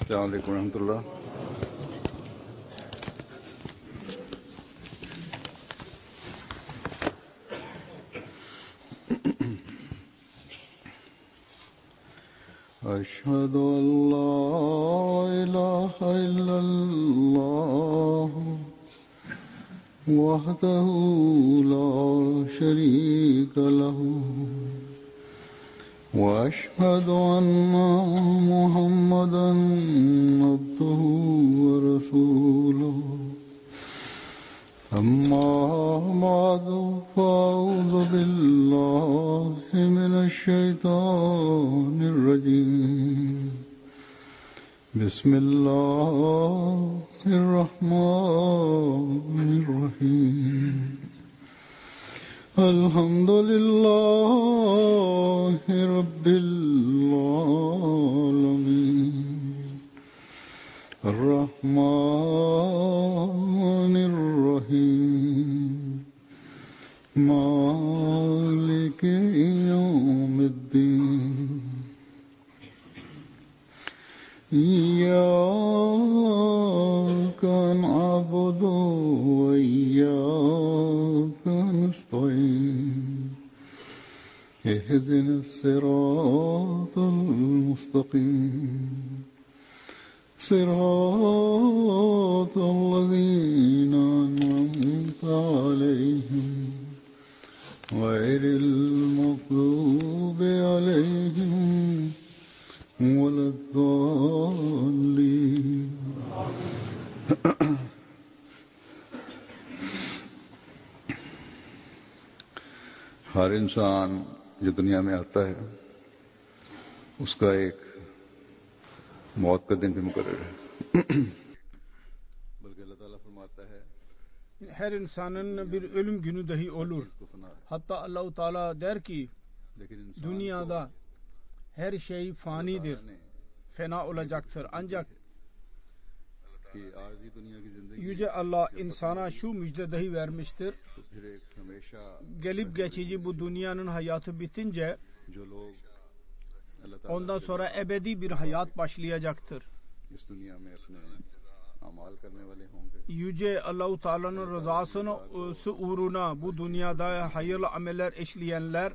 Selamun Aleyküm ve Rahmetullah. أشهد أن لا إله إلا الله وحده لا شريك له وأشهد أن محمدا عبده ورسوله أما بعد فأعوذ بالله من الشيطان الرجيم بسم الله الرحمن الرحيم الحمد لله رب العالمين الرحمن الرحيم مالك يوم الدين إياك نعبد وإياك نستعين اهدنا الصراط المستقيم صراط الذين أنعمت عليهم غير المغضوب عليهم ولا الضالين हर इंसान जो दुनिया में आता है उसका एक मौत का दिन भी मुकर्रर है बल्कि अल्लाह ताला फरमाता है her insanın bir ölüm günü dahi olur. Hatta Allah-u Teala der ki dünyada her şey fanidir, fena olacaktır. Ancak Yüce Allah insana şu müjde dahi vermiştir. Gelip geçici bu dünyanın hayatı bitince ondan sonra ebedi bir hayat başlayacaktır. Yüce Allah-u Teala'nın rızasını uğruna bu dünyada hayırlı ameller işleyenler,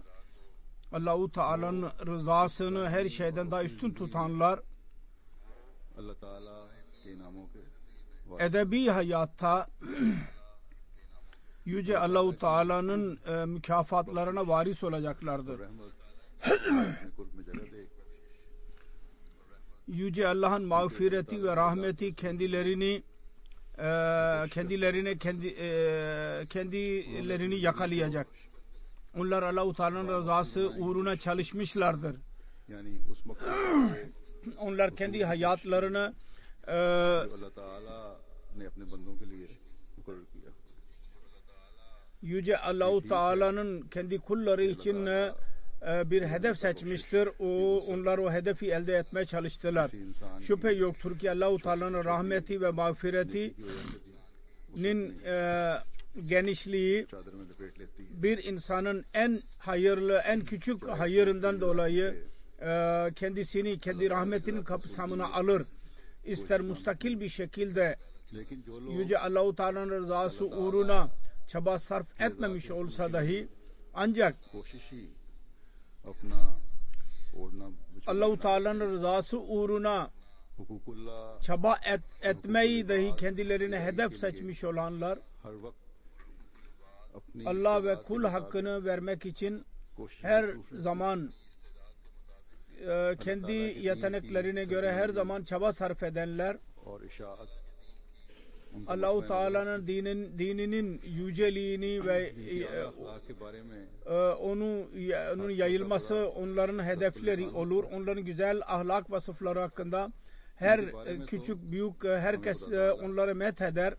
Allah-u Teala'nın rızasını her şeyden daha üstün tutanlar, edebi hayatta Yüce Allah-u Teala'nın mükafatlarına varis olacaklardır. Yüce Allah'ın mağfireti ve rahmeti kendilerini yakalayacak. Onlar Allah-u Teala'nın rızası uğruna çalışmışlardır. Onlar kendi hayatlarını Yüce Allah-u Teala'nın kendi kulları için bir hedef seçmiştir. Onlar o hedefi elde etmeye çalıştılar. Şüphe yoktur ki Allah-u Teala'nın rahmeti ve mağfiretinin genişliği bir insanın en hayırlı, en küçük hayırından dolayı kendisini kendi rahmetinin kapsamına alır. İster mustakil bir şekilde Yüce Allah-u Teala'nın rızası uğruna çaba sarf etmemiş olsa dahi ancak Allah-u Teala'nın rızası uğruna çaba etmeyi dahi kendilerine hedef seçmiş olanlar Allah ve kul hakkını vermek için her zaman kendi yeteneklerine göre her zaman çaba sarf edenler Allah-u Teala'nın dininin yüceliğini ve onun yayılması onların hedefleri olur. Onların güzel ahlak vasıfları hakkında her küçük büyük herkes onları metheder.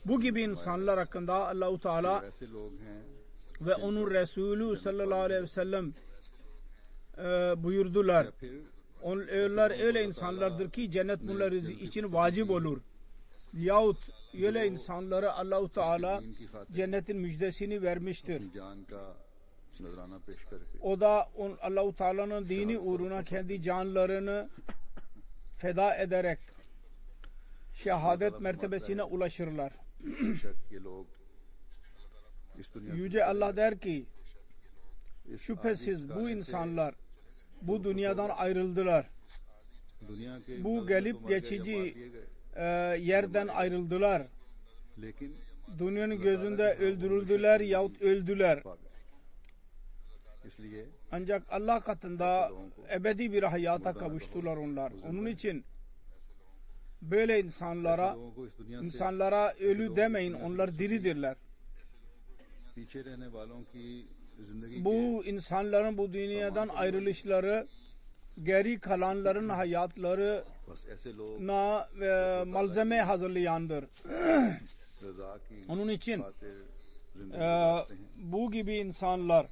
Bu gibi insanlar hakkında Allah-u Teala ve onun Resulü sallallahu aleyhi ve sellem buyurdular. Onlar öyle insanlardır ki cennet bunlar için vacip olur. Yahut öyle insanlara Allah-u Teala cennetin müjdesini vermiştir. O da Allah-u Teala'nın dini uğruna kendi canlarını feda ederek şehadet mertebesine ulaşırlar. बेशक ये लोग इस दुनिया से Yüce Allah der ki şüphesiz bu insanlar bu dünyadan ayrıldılar. दुनिया के Bu gelip geçici yerden ayrıldılar. लेकिन Dünyanın gözünde öldürüldüler yahut öldüler. इसलिए Ancak Allah katında ebedi bir hayata kavuştular onlar. Onun için böyle लोगों को इस दुनिया से insanlara ölü demeyin, onlar diridirler. पीछे रहने वालों की जिंदगी Bu insanların bu dünyadan ayrılışları geri kalanların hayatlarına बस ऐसे लोग malzeme hazırlayandır. रजा की Onun için खातिर जिंदगी bu gibi insanlar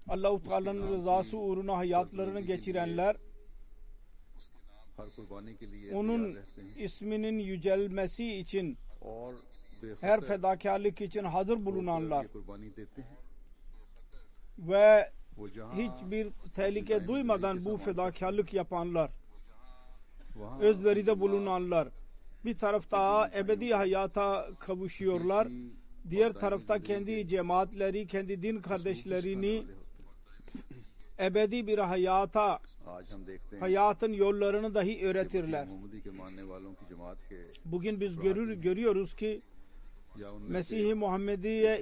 Allah-u Teala'nın rızası uğruna hayatlarını geçirenler हर कुर्बानी के लिए onun तैयार रहते हैं isminin yücelmesi için और her बेखतर fedakarlık için hazır bulunanlar ये कुर्बानी देते हैं ve वो जहाँ hiçbir tehlike duymadan bu fedakarlık yapanlar, वहाँ özveride bulunanlar bir tarafta ebedi hayata kavuşuyorlar, diğer tarafta kendi cemaatleri, kendi din kardeşlerini ebedi bir hayata, आज हम देखते हैं hayatın yollarını dahi öğretirler. मोहम्मदी के मानने वालों की जमात के Bugün biz görüyoruz ki या उनमें Mesih-i Muhammedi'ye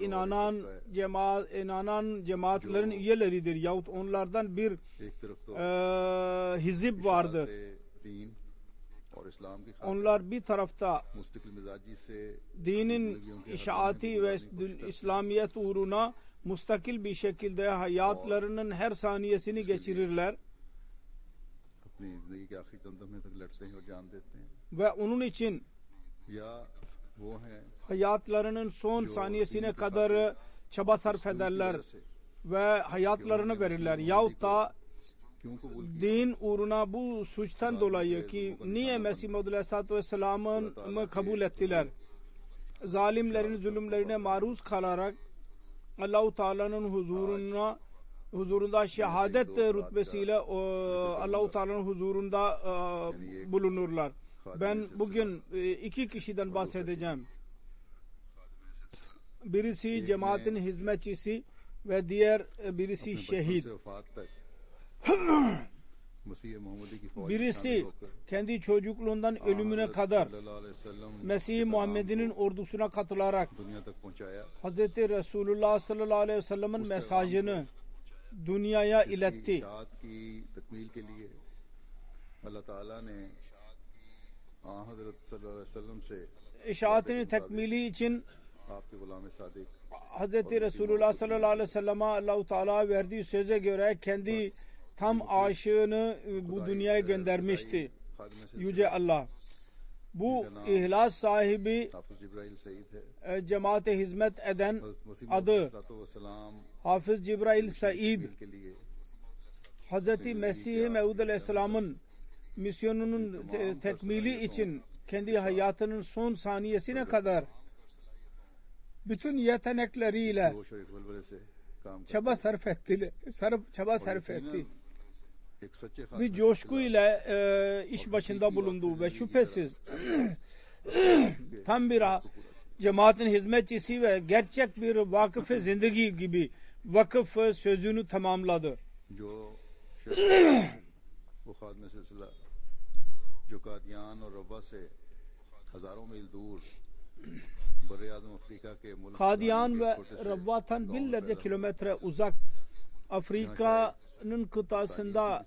inanan cemaatlerin üyeleridir yahut onlardan bir एक तरफ तो hizip vardır. दीन और इस्लाम की खातिर Onlar bir tarafta मुस्तकिल मिजाजी से dinin işaati ve İslamiyet uğruna mustakil bir şekilde hayatlarının her saniyesini geçirirler अपनी जिंदगी के आखिरी दमदमे तक लड़ते हैं और जान देते हैं ve onun için या वो हैं hayatlarının son saniyesine kadar çaba sarf ederler ve hayatlarını verirler yahut da क्यों कबूल din uğruna bu suçtan dolayı ki niye Mesih Muhammed Aleyhisselatü Vesselam'ı kabul ettiler, zalimlerin zulümlerine maruz kalarak Allah-u Teala'nın huzurunda şehadet rütbesiyle Allah-u Teala'nın huzurunda bulunurlar. Ben bugün iki kişiden bahsedeceğim. Birisi cemaatin hizmetçisi ve diğer birisi şehit. से वफात तक मसीह मोहम्मदी की फौज में Birisi शामिल होकर kendi çocukluğundan ölümüne kadar सल्लल्लाहु अलैहि वसल्लम Mesih Muhammed'in ordusuna katılarak दुनिया तक पहुंचाया Hz. Resulullah sallallahu aleyhi ve sellem'in mesajını dünyaya iletti. इशाअत की तकमील के लिए अल्लाह ताला ने हज़रत सल्लल्लाहु अलैहि वसल्लम से İşaatinin tekmili için आपके गुलाम Sadiq Hz. Resulullah sallallahu aleyhi ve sellem'e Allah-u Teala verdiği söze göre kendi tam aşığını bu dünyaya göndermişti. Yüce Allah. Bu ihlas sahibi हाफिज जिब्राइल सईद है cemaate hizmet eden हज़रत मसीह adı वसलाम Hafız Cibrail Said, के लिए Hz. Mesih Mevud Aleyhisselam'ın misyonunun tekmili için kendi hayatının son saniyesine kadar bütün yetenekleriyle जोश और इकबल से काम çaba sarf etti. एक सच्चे खास Bir coşkuyla iş başında bulundu ve şüphesiz tam bir cemaatin hizmetçisi ve gerçek bir vakıf-ı zindagi gibi vakıf sözünü tamamladı. जो वो खादम सिलसिला जो कादियान और रब्बा से हजारों मील दूर बरे आदम अफ्रीका के मुल्क Kadiyan ve Rabbat'tan binlerce kilometre uzak Afrika'nın kıtasında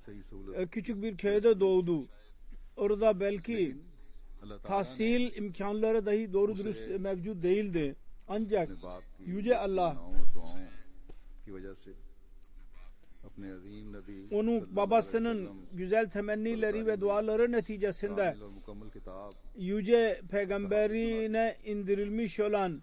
küçük bir köyde doğdu. Orada belki अल्लाह ताला tahsil imkanları dahi doğru dürüst mevcut değildi. Ancak ने बाप की Yüce Allah दुआओं और दुआओं की वजह से अपने अजीम नबी onun babasının güzel temennileri ve duaları neticesinde कामिल और मुकम्मल किताब Yüce Peygamberine indirilmiş olan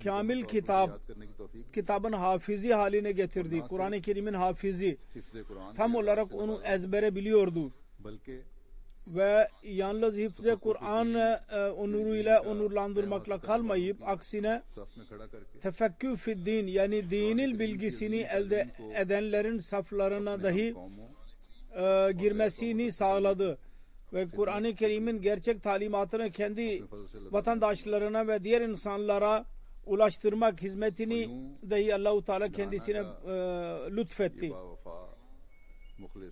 kamil kitap, याद करने की तौफीक kitabın hafizi haline getirdi. Kur'an-ı Kerim'in hafizi. हिफ्ज़ Quran Tam olarak onu ezbere biliyordu. बल्कि Ve yalnız hifz-i Kur'an onuruyla onurlandırmakla kalmayıp aksine सफ में खड़ा करके tefekkü fid din yani dinil bilgisini elde edenlerin saflarına dahi कौमों girmesini sağladı. ve Kur'an-ı Kerim'in gerçek talimatını kendi vatandaşlarına ve diğer insanlara ulaştırmak hizmetini dahi Allah-u Teala kendisine lütfetti.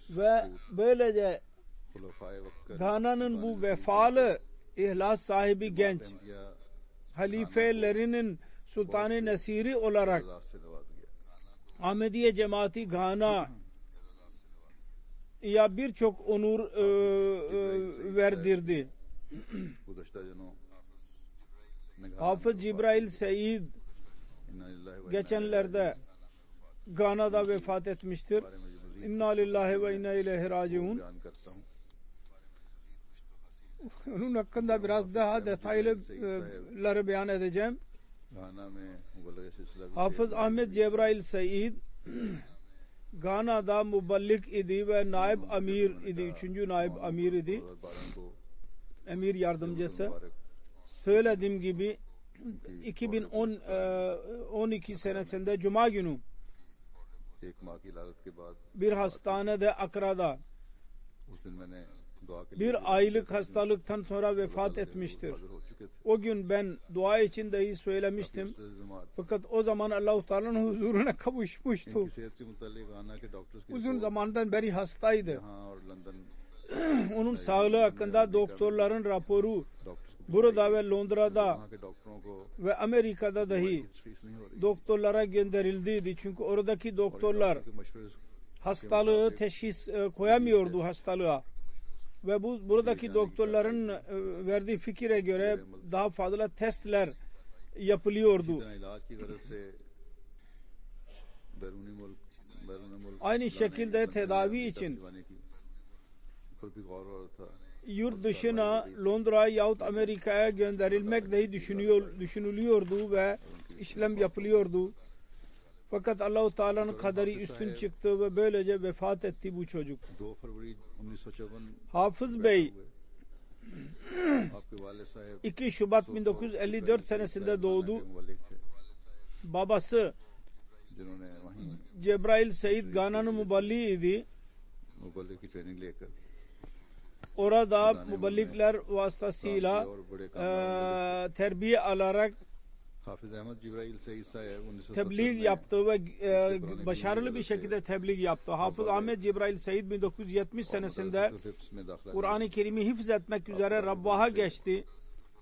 Ve böylece Gana'nın bu vefalı, ihlas sahibi genç halifelerinin Sultan-ı Nesiri olarak Ahmediye Cemaati Gana ya birçok onur verdirdi. Hafız Cibrail Seyyid geçenlerde Gana'da vefat etmiştir. İnna lillahi ve inna ileyhi raciun. Onun hakkında biraz daha detaylıları beyan edeceğim. Hafız Ahmet Cebrail Seyyid Gana'da muballik idi ve naib amir idi. 3. naib amir idi. Emir yardımcısı. Söylediğim gibi 2012 senesinde Cuma günü bir hastanede Akra'da bir aylık hastalıktan sonra vefat etmiştir. O gün ben dua için dahi söylemiştim. Fakat o zaman Allah-u Teala'nın huzuruna kavuşmuştu. Uzun zamandan beri hastaydı. Onun sağlığı hakkında doktorların raporu burada ve Londra'da ve Amerika'da dahi doktorlara gönderildiydi. Çünkü oradaki doktorlar hastalığı teşhis koyamıyordu hastalığa. Ve buradaki doktorların verdiği fikire göre daha fazla testler yapılıyordu. Aynı şekilde tedavi için yurt dışına Londra yahut Amerika'ya gönderilmek dahi düşünülüyordu ve işlem yapılıyordu. Fakat Allah-u Teala'nın kaderi üstün çıktı ve böylece vefat etti bu çocuk. Hafız Bey 2 Şubat 1954 senesinde doğdu. Babası Cebrail Seyyid Gana'nın muballiğiydi. Orada muballikler vasıtasıyla terbiye alarak tebliğ yaptı ve başarılı bir şekilde tebliğ yaptı. Hafız Ahmet Cibrail Seyyid 1970 senesinde Kur'an-ı Kerim'i hifz etmek üzere Rabbah'a geçti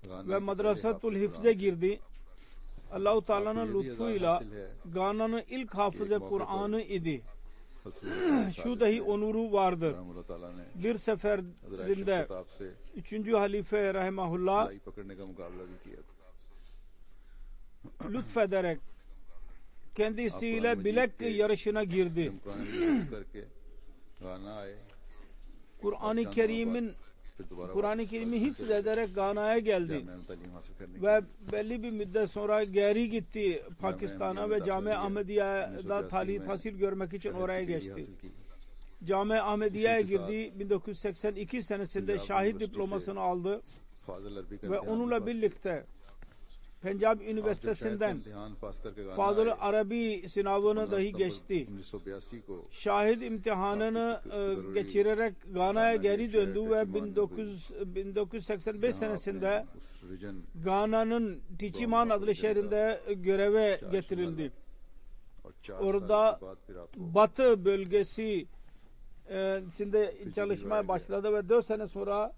ve Madrasatul Hifz'e girdi. Allah-u Teala'nın lütfuyla Gana'nın ilk hafızı Kur'an'ı idi. Şu dahi onuru vardır. Bir seferinde 3. halife rahimahullah lütfederek kendisiyle bilek yarışına girdi. Kur'an-ı Kerim'i hifz ederek Gana'ya geldi ve belli bir müddet sonra geri gitti Pakistan'a ve Cami Ahmediye'de tahsil görmek için oraya geçti. Cami Ahmediye'ye girdi. 1982 senesinde şahit diplomasını aldı ve onunla birlikte Pencab Üniversitesi'nden Fadıl Arabi sınavını dahi geçti. Şahit imtihanını geçirerek Gana'ya geri döndü ve 1985 senesinde Gana'nın Tichiman adlı şehrinde göreve getirildi. Orada Batı bölgesi çalışmaya başladı ve 4 sene sonra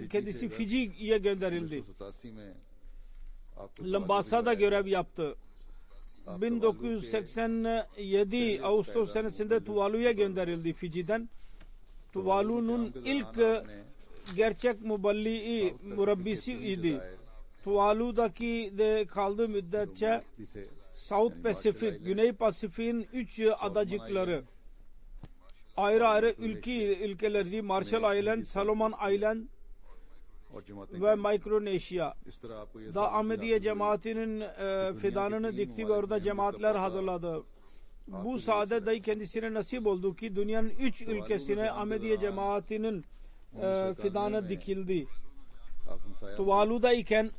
kendisi Fiji'ye gönderildi. Lambasa'da görev yaptı. 1987 Ağustos senesinde Tuvalu'ya gönderildi Fiji'den. Tuvalu'nun ilk gerçek muballiği, murabbisi idi. Tuvalu'daki de kaldığı müddetçe South Pacific, Güney Pasifik'in 3 adacıkları ayrı ayrı ülkelerdi. Marshall Island, Solomon Island ve Micronesia. Da Ahmediye cemaatinin fidanını dikti ve orada cemaatler hazırladı. Bu saadet dahi kendisine nasip oldu ki dünyanın 3 ülkesine Ahmediye cemaatinin fidanı dikildi. Tuvalu'da iken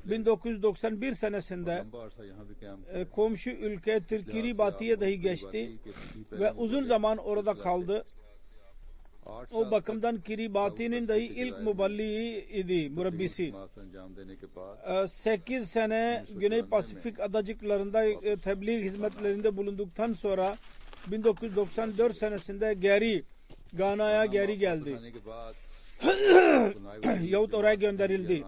1991 senesinde komşu ülke Kiribati'ye dahi geçti ve uzun zaman orada kaldı. O bakımdan Kiribati'nin dahi ilk muballiği idi, murabbisi. 8 sene Güney Pasifik adacıklarında tebliğ hizmetlerinde bulunduktan sonra 1994 senesinde geri Gana'ya geri geldi. Yahut oraya gönderildi.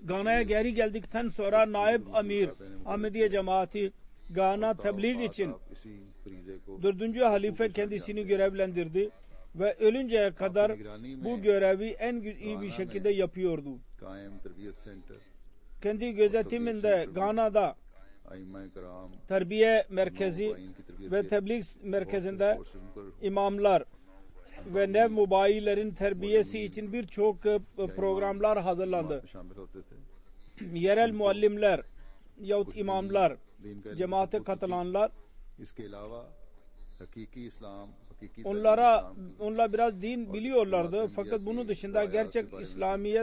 Gana'ya geri geldikten sonra Naib Amir Ahmediye Cemaati Gana tebliğ için 4. halife kendisini görevlendirdi ve ölünceye kadar bu görevi en iyi bir şekilde yapıyordu. Kendi gözetiminde Gana'da terbiye merkezi ve tebliğ merkezinde imamlar ve nev mubayyilerin terbiyesi için birçok programlar hazırlandı. Yerel muallimler yahut imamlar, cemaate katılanlar, onlar biraz din biliyorlardı. Fakat bunun dışında gerçek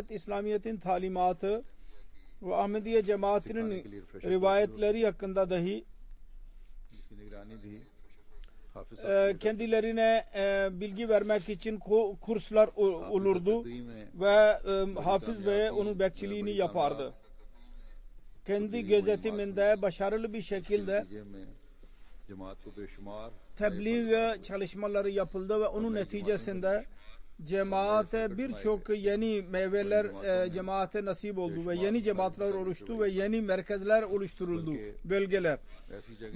İslamiyet'in talimatı ve Ahmediye cemaatinin rivayetleri hakkında dahi kendilerine bilgi vermek için kurslar olurdu ve Hafız Bey onun bekçiliğini yapardı. Kendi gözetiminde başarılı bir şekilde tebliğ çalışmaları yapıldı ve onun neticesinde cemaate birçok yeni meyveler cemaate nasip oldu ve yeni cemaatler oluştu ve yeni merkezler oluşturuldu, bölgeler.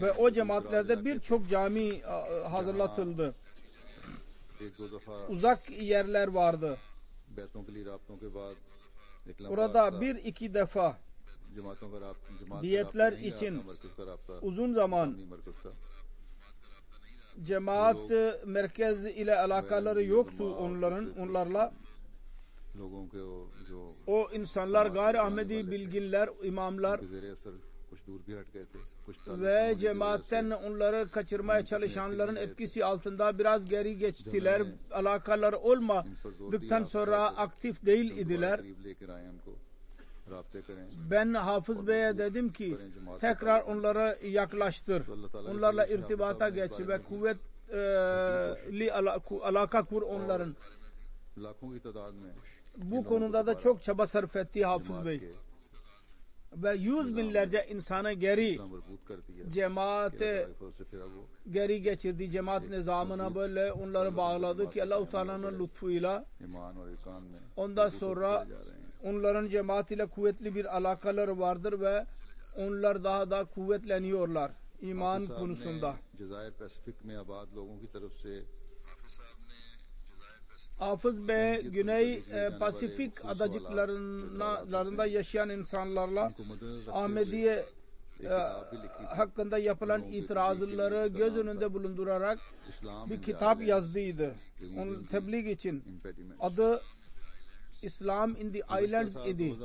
Ve o cemaatlerde birçok cami hazırlatıldı. Uzak yerler vardı. Orada bir iki defa biyetler için uzun zaman cemaat merkez ile alakaları yoktu onlarla. O insanlar gayri Ahmedi bilginler, imamlar ve cemaatten onları kaçırmaya çalışanların etkisi altında biraz geri geçtiler. Alakaları olmadıktan sonra aktif değil idiler. Ben Hafız Bey'e dedim ki tekrar onlara yaklaştır. Onlarla irtibata geç ve kuvvetli alaka kur onların. Bu konuda da çok çaba sarf etti Hafız Bey. Ve 100 binlerce insanı geri cemaate geri geçirdi. Cemaat nizamına böyle onları bağladı ki Allah-u Teala'nın lütfuyla. Ondan sonra onların cemaat ile kuvvetli bir alakaları vardır ve onlar daha da kuvvetleniyorlar iman konusunda. Hafız Bey Güney Pasifik adacıklarında yaşayan insanlarla Ahmediye hakkında yapılan itirazları göz önünde bulundurarak bir kitap yazdıydı. Onun tebliğ için adı İslam in the Islands idi.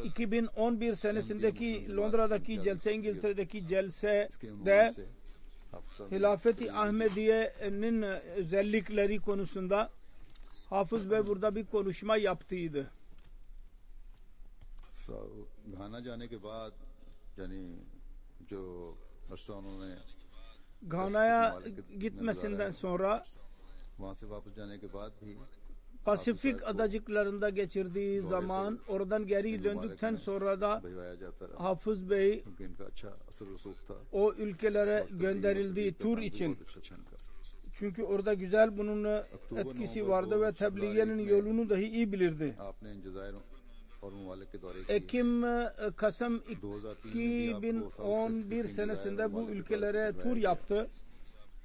2011 senesindeki Londra'daki celse, İngiltere'deki celsede Hilafeti Ahmediye'nin özellikleri konusunda Hafız Bey burada bir konuşma yaptıydı. Ghana'ya gitmesinden sonra Pasifik adacıklarında geçirdiği zaman oradan geri döndükten sonra da Hafız Bey o ülkelere gönderildiği tur için. Çünkü orada güzel bunun etkisi vardı ve tebliğenin yolunu dahi iyi bilirdi. Kasım 2011 senesinde bu ülkelere tur yaptı.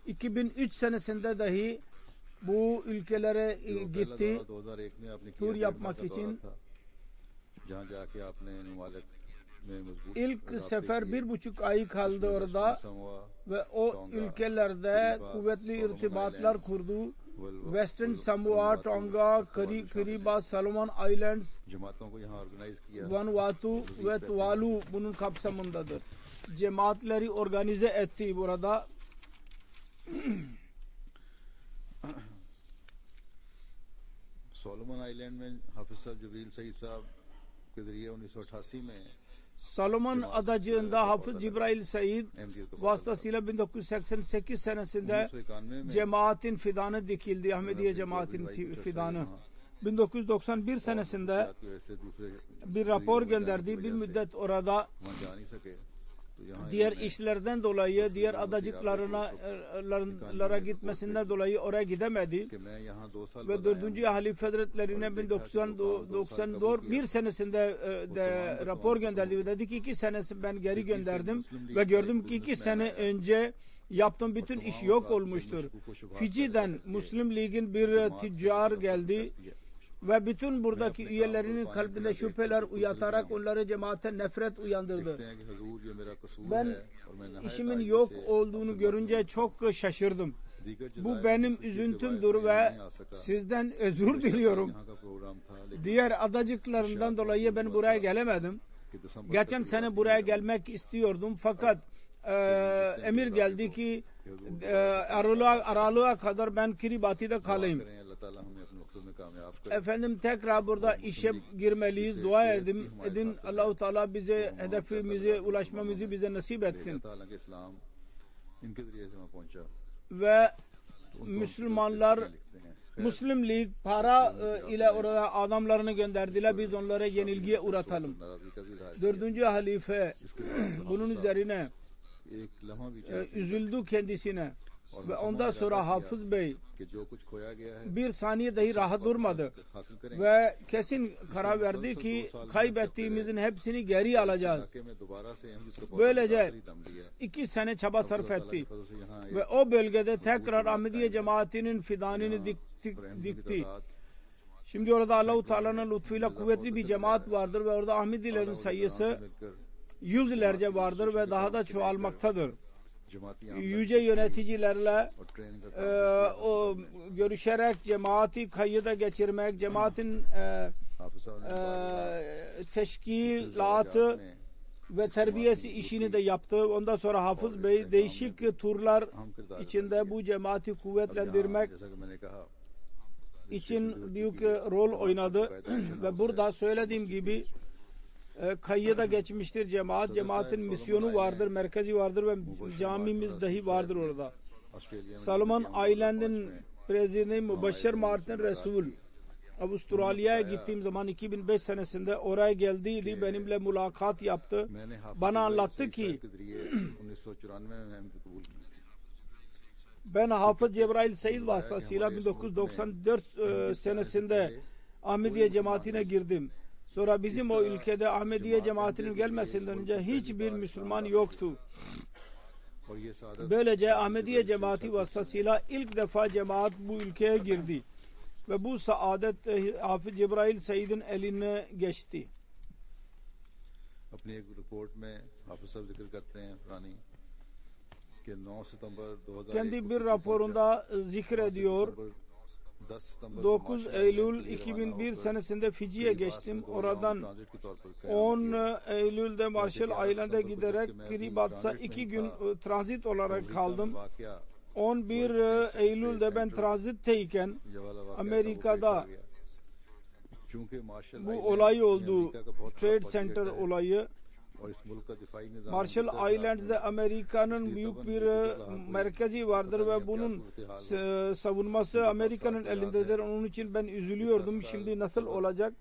2003 senesinde dahi bu ülkelere gitti tur yapmak için. İlk sefer 1,5 ay kaldı orada ve o ülkelerde kuvvetli irtibatlar kurdu. Western Samoa, Tonga, Kiribati, Solomon Islands, Vanuatu ve Tuvalu bunun kapsamındadır. Cemaatleri organize etti burada. Solomon island में हाफिज साहब जबरील सईद साहब के जरिए 1988 में Salomon adacığında Hafız Cibrail Said vasıtasıyla 1988 senesinde 1991 में cemaatin fidanı dikildi. Ahmediye cemaatin fidanı. 1991 senesinde की वजह से दूसरे bir rapor gönderdi. Bir müddet orada वहाँ जा नहीं सके तो यहाँ diğer işlerden dolayı, diğer adacıklara gitmesinden dolayı oraya gidemedi. कि मैं यहाँ 2 साल Ve 4. Halife Hazretlerine 1991 senesinde de rapor gönderdi ve dedi ki 2 senesi ben geri gönderdim ve gördüm ki 2 sene önce yaptığım bütün iş yok olmuştur. Fiji'den Müslüm Lig'in bir tüccar geldi ve bütün buradaki üyelerinin kalbinde şüpheler uyatarak onları cemaate nefret uyandırdı. देखते हैं कि हुजूर ये मेरा कसूर Ben है और मैं नहायत işimin आजिज़ी yok से olduğunu görünce çok şaşırdım. दीगर Bu जज़ायर benim मस्जिद की üzüntümdür रिवायत में ve नहीं आ सका। sizden özür diliyorum. यहाँ का प्रोग्राम था लेकिन Diğer adacıklarından dolayı ben buraya gelemedim. कि दिसंबर Geçen sene buraya gelmek istiyordum fakat emir geldi ki aralığa kadar ben Kiribati'de kalayım. करें अल्लाह ताला हमें अपने मकसद में कामयाब करे। Efendim tekrar burada işe girmeliyiz. Dua edin. Allah-u Teala bize hedefimize ulaşmamızı bize nasip etsin. ताला के इस्लाम इनके जरिए से वहाँ पहुंचा। Ve Müslümanlar लिखते हैं Müslüm Lig para ile oraya adamlarını gönderdiler. Biz onlara yenilgiye uğratalım. नाराजगी का भी इजहार 4. halife bunun üzerine एक लम्हा भी चाहिए üzüldü kendisine. Ve ondan sonra Hafız Bey कि जो कुछ खोया गया है bir saniye dahi rahat durmadı. हासिल करेंगे। Ve kesin karar verdi ki kaybettiğimizin hepsini geri alacağız. इलाके में दोबारा से हम जिसको Böylece आखिरी दम लिया 2 sene çaba sarf etti. फजल से यहाँ Ve o bölgede tekrar Ahmediye cemaatinin fidanını dikti. Şimdi orada Allah-u Teala'nın lütfuyla kuvvetli bir cemaat vardır ve orada Ahmedilerin sayısı मिलकर yüzlerce vardır ve daha da çoğalmaktadır. जमाती आम Yüce yöneticilerle और ट्रेनिंग का o görüşerek cemaati kayıda geçirmek, cemaatin हाफिज साहब ने teşkilatı ve terbiyesi işini de yaptı. Ondan sonra Hafız Bey değişik turlar içinde bu cemaati kuvvetlendirmek जैसा कि मैंने कहा için büyük rol oynadı. Ve burada söylediğim gibi kayıda geçmiştir cemaat. Cemaatin misyonu vardır, merkezi vardır ve camimiz dahi vardır orada. Australia में Salomon Island'ın prezidenti Mübeşşer Martin Resul Avustralya'ya gittiğim zaman 2005 senesinde oraya geldiydi. Benimle mülakat yaptı. मैंने हाफिज Bana इब्राहिम anlattı सईद ki साहब के जरिए 1994 में अहमद कबूल की थी। ben Hafız Cebrail Said vasıtasıyla 1994 senesinde Ahmediye cemaatine girdim. Sonra bizim o ülkede Ahmediye cemaatinin gelmesinden önce hiçbir Müslüman yoktu. और ये सादत Böylece Ahmediye cemaati vasıtasıyla ilk defa cemaat bu ülkeye girdi. Ve bu saadet Hafız Cebrail Said'in eline geçti. अपनी एक रिपोर्ट में हाफिज साहब जिक्र करते हैं पुरानी कि 9 सितंबर 2001 Kendi bir raporunda zikrediyor. 10 सितंबर 9 Eylül 2001 senesinde Fiji'ye geçtim. Oradan transit के तौर पर 10 Eylül'de Marshall Island'a giderek Kiribat'sa 2 gün transit olarak kaldım. वाकया 11 Eylül'de ben transitteyken ये वाला वाकया Amerika'da चूंकि martial bu olay oldu. Trade Center olayı. और इस मुल्क का दिफाई निजाम Marshall Islands'de Amerika'nın büyük bir merkezi vardır ve bunun savunması Amerika'nın elindedir. Onun için ben üzülüyordum. Şimdi nasıl olacak?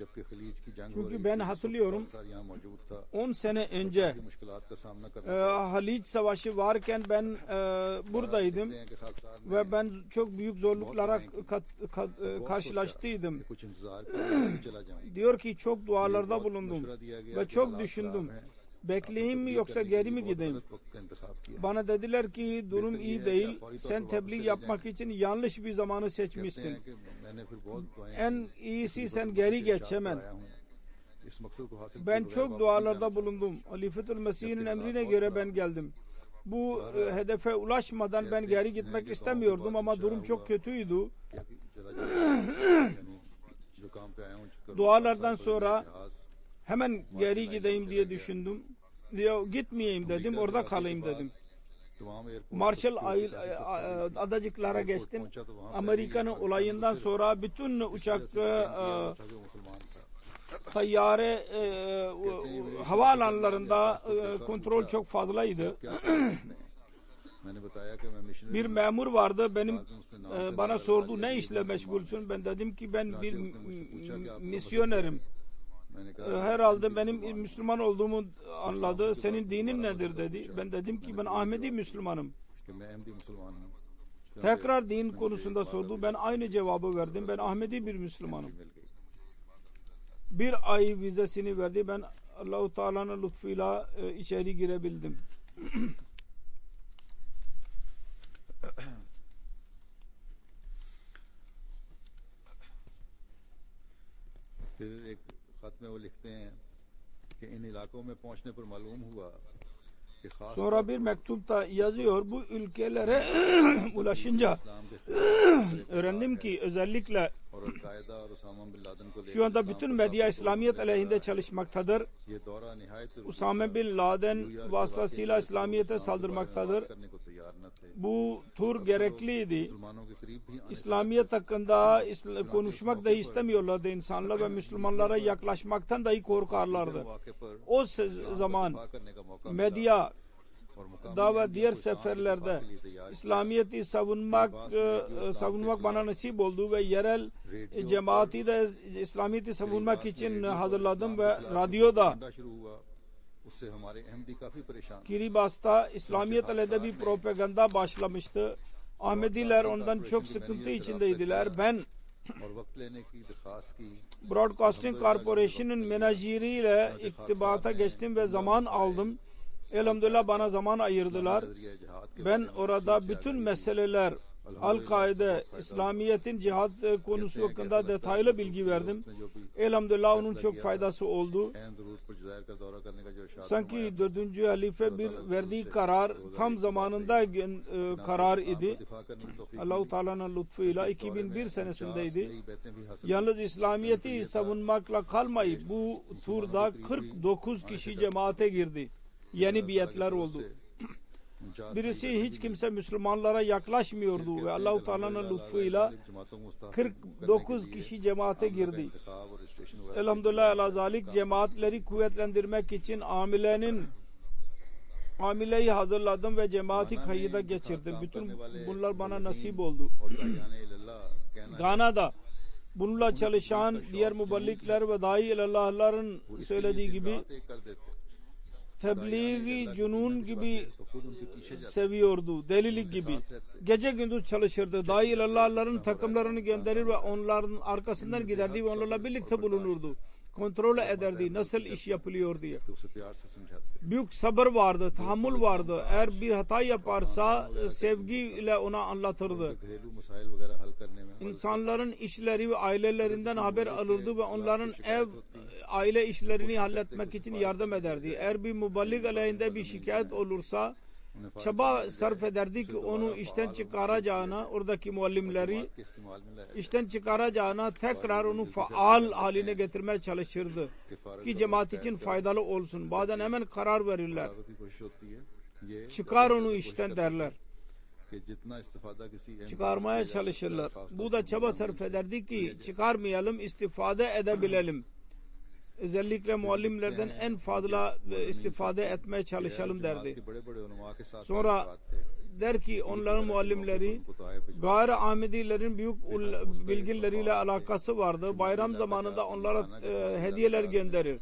जबकि खलीज की जंग हो Çünkü रही ben थी, hatırlıyorum पाकिस्तान यहाँ मौजूद था 10 sene önce मुश्किलात का सामना करना Haliç Savaşı varken ben buradaydım हैं कि खाक साहब ve ben çok büyük zorluklara karşılaştıydım. कुछ इंतजार कर चला जाएं Diyor ki çok dualarda bulundum मशवरा दिया गया ve कि çok हालात düşündüm. खराब हैं, Bekleyeyim mi yoksa geri mi gideyim? गलत वक्त का इंतखाब किया Bana dediler ki durum iyi değil. Sen tebliğ yapmak için yanlış bir zamanı कहते seçmişsin. हैं कि मैंने फिर बहुत दुआएं En iyisi sen geri geç hemen. आया हूं इस मकसद को हासिल Ben किए बगैर çok वापस नहीं dualarda जाना bulundum. Halifetül Mesih'in emrine göre ben geldim. Bu hedefe ulaşmadan ben geri gitmek istemiyordum ama durum çok kötüydü. चाहता कि चला जाए यानी जो काम पे आया हूं करूं, Dualardan साथ sonra जहाज hemen geri gideyim diye düşündüm. Diyor gitmeyeyim dedim, orada kalayım dedim. तमाम airport Marshall adacıklara geçtim. Amerika'nın olayından sonra bütün uçak tayyare havaalanlarında kontrol çok fazlaydı. Bir memur vardı, bana sordu ne işle meşgulsün? Ben dedim ki ben bir misyonerim. Herhalde benim Müslüman olduğumu anladı. Senin dinin nedir dedi. Ben dedim ki ben Ahmedi Müslümanım. Tekrar din konusunda sordu. Ben aynı cevabı verdim. Ben Ahmedi bir Müslümanım. Bir ay vizesini verdi. Ben Allah-u Teala'nın lütfuyla içeri girebildim. फिर एक खत में वो लिखते हैं कि इन इलाकों में पहुंचने पर मालूम हुआ कि खास Sonra bir mektupta yazıyor. Bu ülkelere ulaşınca öğrendim ki özellikle और अलकायदा और उसामा बिन लादेन को şu anda bütün medya İslamiyet aleyhinde çalışmaktadır. ये दौरा निहायत Usame bin Laden vasıtasıyla İslamiyet'e saldırmaktadır. करने को तैयार न थे। Bu tur gerekliydi. मुसलमानों के करीब भी आने İslamiyet hakkında konuşmak dahi istemiyorlardı insanlar ve Müslümanlara yaklaşmaktan dahi korkarlardı. मौके पर O zaman करने का मौका medya और मुकाम da ve diğer seferlerde İslamiyet'i savunmak bana nasip oldu ve yerel cemaati de İslamiyet'i savunmak için hazırladım ve radyoda शुरू हुआ उससे हमारे अहमदी काफी परेशान Kiribas'ta İslamiyet aleyhinde bir propaganda başlamıştı. Ahmediler ondan çok sıkıntı içindeydiler. Ben और वक्त लेने की दरखास्त की Broadcasting Corporation'ın menajeriyle irtibata geçtim ve zaman aldım. Elhamdülillah bana zaman ayırdılar. नजरिया जिहाद के Ben orada bütün meseleler Al-Kaide, İslamiyet'in cihat konusu hakkında detaylı bilgi verdim. Elhamdülillah onun çok faydası oldu. एन जरूरत पर जज़ायर का दौरा करने का जो इरशाद Sanki 4. halife bir verdiği karar tam zamanında karar idi. दिफा करने की तौफीक Allah-u Teala'nın lütfuyla 2001 senesindeydi. नई बैतें भी हासिल Yalnız İslamiyet'i savunmakla kalmayıp bu turda 49 kişi cemaate girdi. Yeni biyetler oldu. Birisi hiç kimse Müslümanlara yaklaşmıyordu ve Allah-u Teala'nın lütfuyla 49 kişi cemaate girdi. Elhamdülillah elazalik cemaatleri kuvvetlendirmek için amileyi hazırladım ve cemaati kayıda geçirdim. Bütün bunlar bana nasip oldu. Gana'da bununla çalışan diğer muballikler ve dahi ilallahların söylediği gibi tebliği cunun gibi seviyordu, delilik gibi. Gece gündüz çalışırdı. Dahi ilallahların takımlarını gönderir ve onların arkasından giderdi ve onlarla birlikte bulunurdu. Kontrol ederdi nasıl iş yapılıyor diye. Büyük sabır vardı, tahammül vardı. Eğer bir hata yaparsa sevgiyle ona anlatırdı. İnsanların işleri ve ailelerinden haber alırdı ve onların aile işlerini halletmek için yardım ederdi. Eğer bir muballik aleyhinde bir şikayet olursa çaba sarf ederdi ki onu işten çıkaracağına, oradaki muallimleri işten çıkaracağına tekrar onu faal haline getirmeye çalışırdı ki cemaat için faydalı olsun. Bazen hemen karar verirler. Çıkar onu işten derler. Çıkarmaya çalışırlar. Bu da çaba sarf ederdi ki çıkarmayalım, istifade edebilelim. Özellikle muallimlerden en fazla istifade etmeye çalışalım derdi. Sonra der ki onların muallimleri gayri Ahmedilerin büyük bilgileriyle alakası vardı. Bayram zamanında onlara hediyeler gönderir.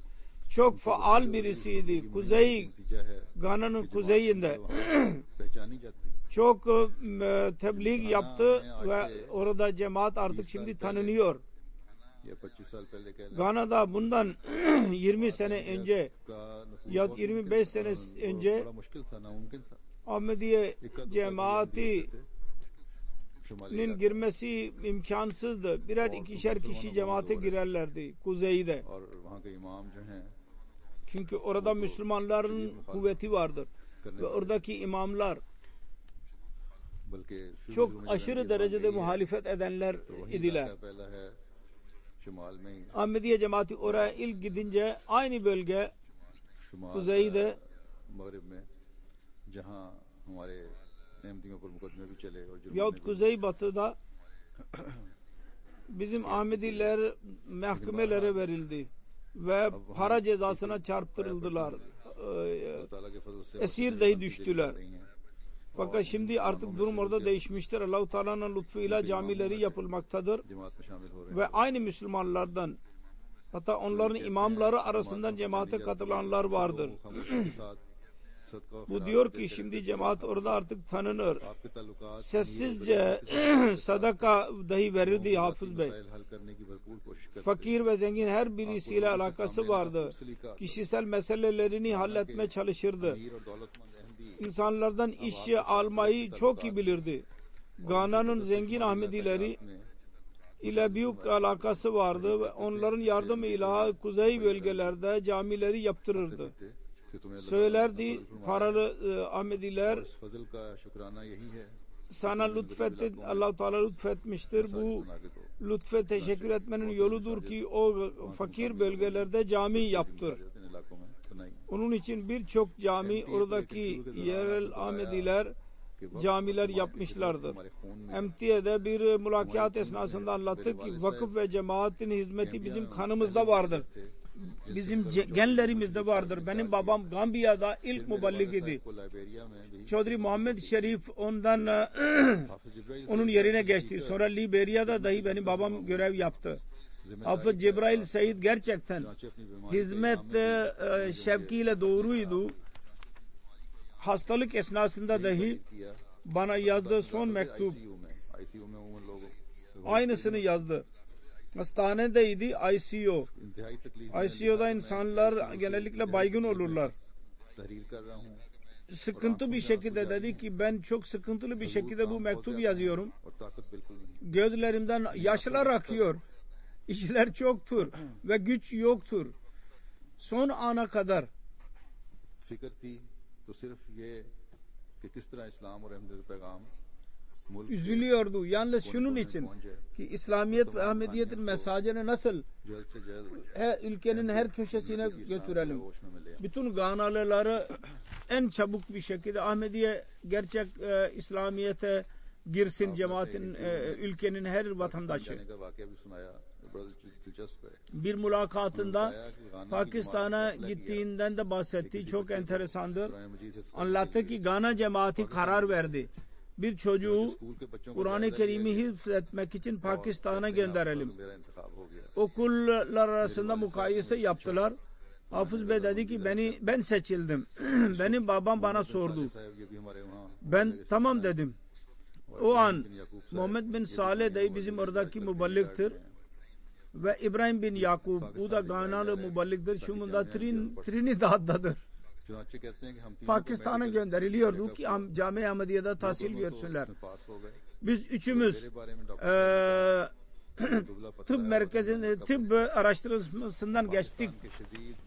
Çok faal birisiydi. Gana'nın kuzeyinde çok tebliğ yaptı ve orada cemaat artık şimdi tanınıyor. Gana'da bundan 20 sene önce ya 25 sene önce Ahmediye cemaatinin girmesi imkansızdı. Birer ikişer kişi cemaate girerlerdi kuzeyde. Çünkü orada Müslümanların kuvveti vardır. Ve oradaki imamlar çok aşırı derecede muhalefet edenler idiler. Ahmediye cemaati oraya ilk gidince aynı bölge kuzeyde हमारे अहमदियों पर मुकदमे भी चले और जुर्माने Yahut भी। Kuzeybatı'da bizim Ahmediler mahkemelere verildi ve para cezasına çarptırıldılar. अल्लाह ताला के फजल से Esir dahi düştüler. रही हैं। Fakat şimdi artık durum orada değişmiştir. Allah-u Teala'nın lütfuyla camileri yapılmaktadır. जमात में शामिल हो रहे हैं। Ve aynı Müslümanlardan, hatta onların imamları arasından cemaate katılanlar vardır. खामोशी के साथ सदका Bu diyor ki şimdi cemaat orada artık tanınır. आपके ताल्लुकात Sessizce sadaka dahi verirdi Hafız Bey. मसाइल हल करने की भरपूर कोशिश करते Fakir ve zengin her birisiyle alakası vardı. Kişisel meselelerini halletmeye çalışırdı. हैं। और दौलतमंद Ahmadi İnsanlardan işe almayı çok iyi bilirdi. Gana'nın zengin Ahmedileri ile büyük alakası vardı ve onların yardımıyla kuzey bölgelerde camileri yaptırırdı. थे कि तुम्हें Söylerdi, paralı Ahmediler इस फजल का शुक्राना यही है sana lütfetti, Allah-u Teala lütfetmiştir. Bu बना के दो। lütfe teşekkür etmenin yoludur ki o fakir bölgelerde cami yaptır. इन इलाकों में बनाई Onun için birçok cami oradaki yerel Ahmediler camiler yapmışlardır. हमारे खून में MTA'de bir mülakat esnasında anlattık ki vakıf ve cemaatin hizmeti bizim kanımızda vardır. Bizim genlerimizde vardır. Benim babam Gambiya'da ilk müballik idi. को लाइबेरिया में भी Çodri Muhammed Şerif ondan हाफिज जिब्राइल onun yerine geçti. Sonra Liberya'da dahi benim babam görev yaptı. Hafız Cebrail Said gerçekten से अपनी बीमारी hizmet şevkiyle doğruydu. Hastalık esnasında dahi किया bana yazdığı son mektup ICU में उमर लोगों aynısını yazdı. Hastanedeydi ICU. इंतहाई तकलीफ ICU'da insanlar genellikle baygın olurlar. तहरीर कर रहा हूँ Sıkıntı bir şekilde dedi ki ben çok sıkıntılı bir şekilde bu mektubu yazıyorum. और ताकत बिल्कुल नहीं। Gözlerimden yaşlar akıyor. İşler çoktur ve güç yoktur. Son ana kadar फिक्र थी तो सिर्फ ये कि किस तरह इस्लाम और अहमद पैगाम मुल्क के üzülüyordu. Yalnız şunun için पहुंच जाए, ki İslamiyet ve Ahmediyetin mesajını nasıl जल्द से जल्द ülkenin her köşesine götürelim. होश में मिले। Bütün Ganalıları en çabuk bir şekilde Ahmediye gerçek İslamiyete girsin cemaatin ülkenin her vatandaşı. जाने का वाकया भी सुनाया, बड़ा दिलचस्प है। Bir mülakatında Pakistan'a gittiğinden de bahsetti. Çok enteresandır. Quran Majeed हिफ्ज़ Anlattı ki Gana cemaati karar verdi. Bir çocuğu school के बच्चों को Kur'an-ı Kerim'i hifzetmek için Pakistan'a gönderelim. मेरा इंतखाब हो गया। Okullar arasında mukayese yaptılar. Hafız Bey dedi ki ben seçildim. Benim babam bana sordu. साहब ये भी हमारे वहाँ Ben tamam dedim. O an Muhammed bin Saleh dayı bizim oradaki müballiktir. Ve İbrahim bin Yakub bu da Ganalı müballiktir. Şu anda Trinidad'dadır. चुनाचे कहते हैं कि हम तीनों को Pakistan'a gönderiliyordu ki Cami Ahmediye'de tahsil görsünler. इसमें पास हो गए। Biz üçümüz मेरे बारे में डॉक्टर दुबला पतला tıp merkezinde tıp araştırmasından geçtik. के शदीद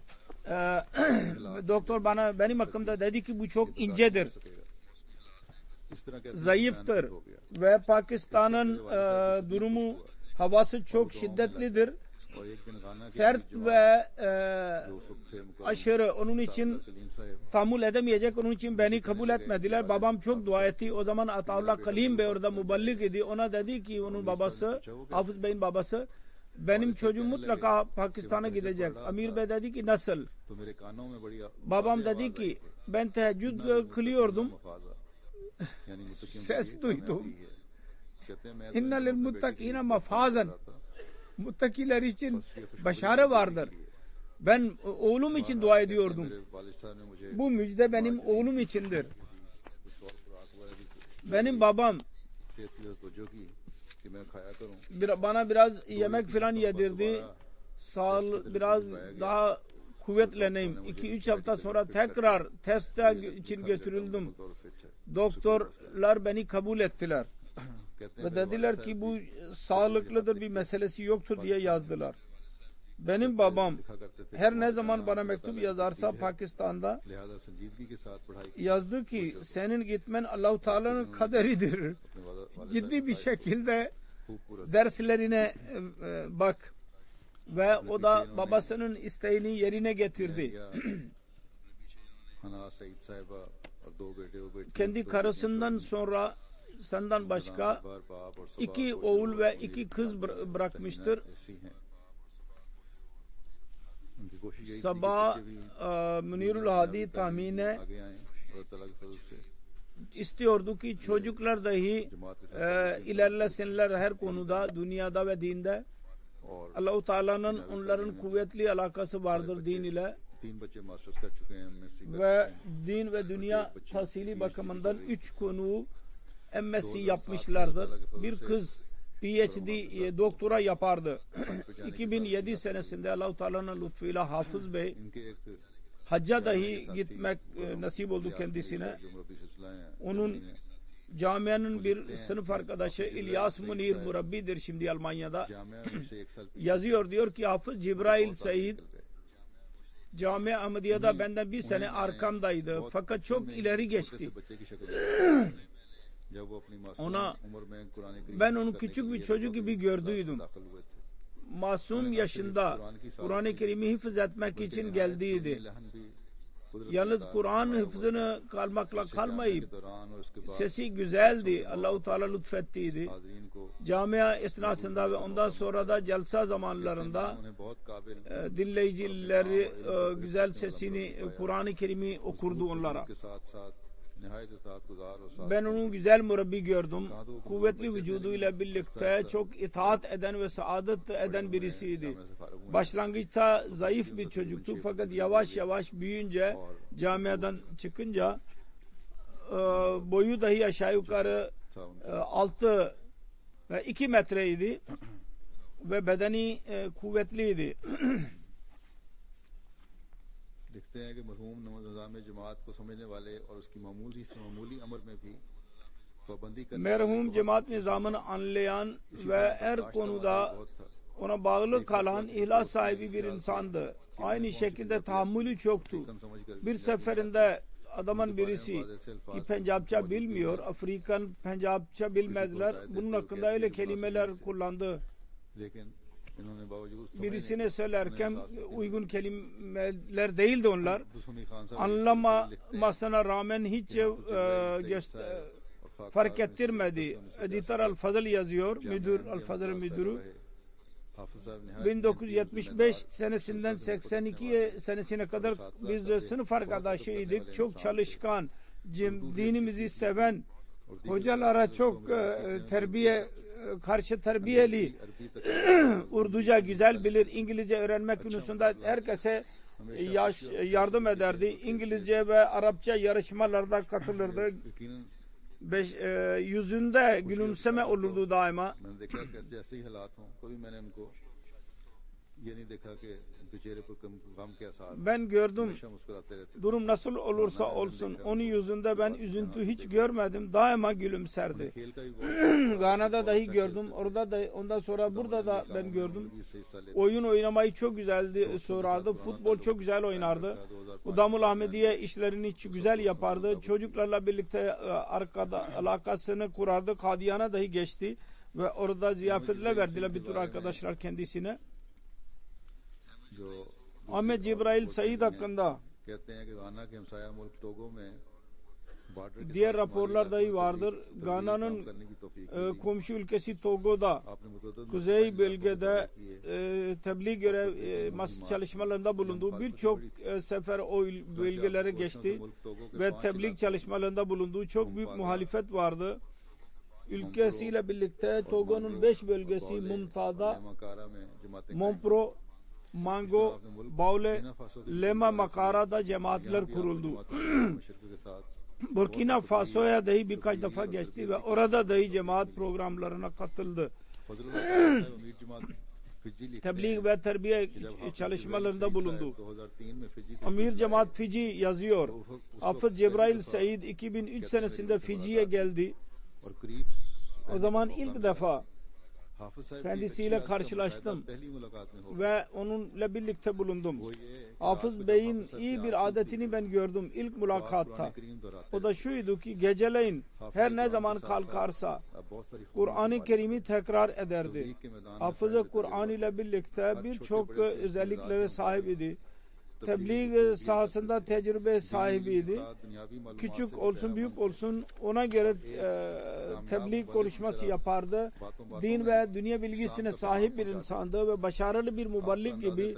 Doktor benim hakkımda dedi ki bu çok incedir, सकेगा। इस तरह कहते हैं zayıftır हो गया ve Pakistan'ın durumu havası çok şiddetlidir, और एक दिन गाना के sert ve दोस्त थे मुकर्रम aşırı. Onun için कलीम साहब tahammül edemeyecek. Onun için beni kabul etmediler. Babam çok dua etti. O zaman Ataullah Kalim Bey orada müballik idi. Ona dedi ki onun babası, Hafız Bey'in babası, benim çocuğum mutlaka Pakistan'a gidecek. Amir Bey dedi ki nasıl? तो मेरे कानों में बड़ी Babam dedi ki ben teheccüd kılıyordum. मफाजा यानी मुत्तकीन Ses duydum. कहते हैं मैं İnne lil muttakine mafazen. Muttakiler için başarı vardır. Ben oğlum için dua ediyordum. मेरे वालिद साहब ने मुझे Bu müjde benim oğlum içindir. खुराक वगैरह की Benim babam सेहत की तवज्जो की कि मैं खाया करूं। bana biraz yemek falan yedirdi. Biraz daha kuvvetleneyim. 2-3 hafta sonra tekrar teste için götürüldüm. और फिर अच्छा Doktorlar beni kabul ettiler. कहते हैं Ve dediler ki bu sağlıklıdır, bir meselesi yoktur diye yazdılar. Benim babam लिखा करते थे her ne zaman bana mektup yazarsa Pakistan'da लिहाजा संजीदगी के साथ पढ़ाई yazdı ki senin gitmen Allah-u Teala'nın kaderidir. अपने वालिद Ciddi bir şekilde खूब पूरा derslerine bak. Ve o da babasının isteğini yerine getirdi. हना सईद साहिबा और दो बेटे वो बेटी kendi karısından sonra senden başka बार बाप और iki oğul ve iki kız bırakmıştır. ऐसी हैं उनकी कोशिश यही थी कि Sabah बच्चे भी Münirul Hadi tahmine आगे आए और तला के फजल से istiyordu ki çocuklar dahi ilerlesinler her konuda, dünyada ve dinde. और Allah-u Teala'nın onların kuvvetli alakası vardır din ile 3 बच्चे मास्टर्स कर चुके हैं MSc ve din ve dünya tahsili bakımından 3 konu MSc yapmışlardır. Bir kız PhD doktora yapardı. 2007 senesinde Allah-u Teala'nın lütfuyla Hafız Bey इनके एक hacca dahi gitmek nasip oldu kendisine. जो मुरब्बी सिलसिला हैं Onun camianın bir sınıf arkadaşı İlyas Munir Murabbidir şimdi Almanya'da. Jamia में से 1 साल Yazıyor diyor ki Hafız Cibrail Said Cami Ahmediye'de benden bir sene arkamdaydı. Fakat çok ileri geçti. बच्चे की शक्ल जब वो अपनी मासूम Ona उम्र में कुरान करीम ben onu küçük bir çocuk gibi gördüydüm. दाखिल हुए थे Masum yaşında Kur'an-ı Kerim'i hifz etmek için geldiydi. लहन भी कुदरत Yalnız Kur'an hıfzını kalmakla kalmayıp के दौरान और उसके बाद sesi güzeldi. Allah-u Teala lütfettiydi. हाजरीन को Camia esnasında ve ondan sonra da celsa zamanlarında उन्हें बहुत काबिल dinleyicileri güzel sesini Kur'an-ı Kerim'i okurdu onlara. के साथ साथ nihayet itaatguzar और साथ Ben onu güzel murabbi gördüm. Kuvvetli vücuduyla birlikte çok itaat eden ve saadet eden birisiydi. Başlangıçta zayıf bir çocuktu fakat yavaş yavaş büyüyünce camiadan çıkınca boyu dahi aşağı yukarı 6 ve 2 metreydi ve bedeni kuvvetliydi. दिखते हैं कि मरहूम निज़ाम जमात को समझने वाले और उसकी मामूली अमर में भी पाबंदी करने Merhum cemaat nizamını anlayan ve her konuda ona bağlı kalan ihlas sahibi bir insandı. Aynı şekilde tahammülü çoktu. Bir seferinde adamın birisi ki Pencapça bilmiyor, Afrikan Pencapça bilmezler. Bunun hakkında öyle kelimeler kullandı. लेकिन इन्होंने बावजूद Birisine söylerken uygun kelimeler değildi onlar. दुश्मनी खान साहब Anlamamasına rağmen hiç fark ettirmedi. Editör Al-Fazıl yazıyor, müdür Al-Fazıl müdürü. हाफिज साहब नहायत 1975 senesinden 82 senesine kadar biz sınıf arkadaşıydık. Çok çalışkan, dinimizi seven, hocalara çok karşı terbiyeli, Urduca güzel bilir, İngilizce öğrenmek konusunda herkese yardım ederdi. İngilizce ve Arapça yarışmalarda katılırdı. यकीनन Yüzünde gülümseme olurdu daima. मैंने देखा कि ऐसे ही हालात हों कभी मैंने उनको ये नहीं देखा कि उनके चेहरे पर गम के आसार Ben gördüm. हमेशा मुस्कुराते रहते Durum nasıl olursa olsun onun yüzünde ben üzüntü hiç görmedim. Daima gülümserdi. खेल का भी बहुत Gana'da dahi gördüm. Orada da ondan sonra burada da ben gördüm. सही हिस्सा लेते Oyun oynamayı çok güzeldi sorardı. Futbol çok güzel oynardı. Udamul Ahmediye işlerini hiç güzel yapardı. Çocuklarla birlikte arkada alakasını kurardı. Kadiyana dahi geçti ve orada ziyafetler verdiler bir tür arkadaşlar kendisine. जो Ahmet Cibrail Said hakkında कहते हैं कि गाना के हमसाया मुल्क टोगो में बॉर्डर के diğer raporlar dahi vardır. Gana'nın करने की तौफीक komşu ülkesi Togo'da आपने मुतअद्दिद kuzey bölgede tebliğ görev çalışmalarında bulundu. Birçok sefer o bölgelere geçti ve tebliğ çalışmalarında bulunduğu çok büyük muhalefet vardı. Ülkesiyle birlikte Togo'nun 5 bölgesi Mumta'da, मकारा में जमातें Mompro, Mango, Baule, Lema Makara'da cemaatler kuruldu. मशरक़ के साथ Burkina Faso'ya dahi birkaç defa geçti ve orada dahi cemaat programlarına katıldı. Fazlullah साहब अमीर जमात फिजी लिखते Tebliğ ve terbiye çalışmalarında bulundu. 2003 में Fiji Amir Cemaat Fiji yazıyor. Hafız Cebrail Said 2003 senesinde Fiji'ye geldi. और करीब O zaman ilk defa हाफिज साहब kendisiyle karşılaştım पहली मुलाकात में हो ve onunla birlikte bulundum. वो ये Hafız Bey'in iyi bir adetini ben gördüm ilk mülakatta. करीम दोहराते O da şuydu ki geceleyin her ne zaman kalkarsa अब बहुत सारी Kur'an-ı Kerim'i tekrar ederdi. तबलीग के मैदान में Hafız Kur'an ile birlikte birçok özelliklere sahip idi. tebliğ sahasında tecrübe sahibiydi. Küçük olsun büyük olsun ona göre tebliğ konuşması yapardı. Din ve dünya bilgisine sahip bir insandı ve başarılı bir muballik gibi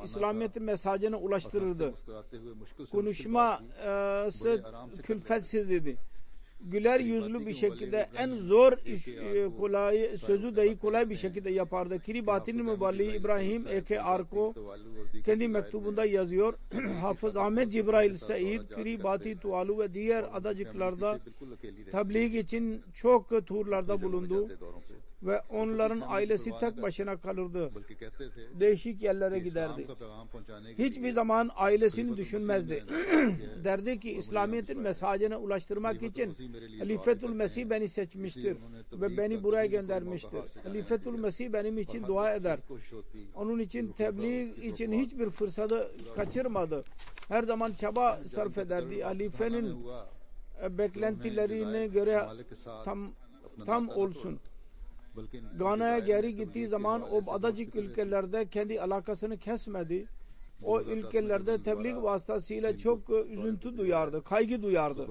İslamiyet'in mesajını ulaştırırdı. Konuşması külfetsizdi. Güler yüzlü bir şekilde en zor kolay sözü dahi kolay bir şekilde yapardı. Kiribati'nin muballiği İbrahim Eke Arko kendi mektubunda yazıyor. Hafız Ahmet Cibrail Said Kiribati Tuvalu ve diğer adacıklarda tebliğ için çok turlarda bulundu ve onların ailesi tek başına kalırdı. Değişik yerlere giderdi. Hiçbir zaman ailesini düşünmezdi. Derdi ki İslamiyet'in mesajını ulaştırmak için Halifetül Mesih beni seçmiştir ve beni buraya göndermiştir. Halifetül Mesih benim için dua eder. Onun için tebliğ için hiçbir fırsatı kaçırmadı. Her zaman çaba sarf ederdi. Halifenin beklentilerine göre tam olsun. Gana'ya geri gittiği zaman o adacık ülkelerde kendi alakasını kesmedi. O ülkelerde tebliğ vasıtasıyla çok üzüntü duyardı, kaygı duyardı.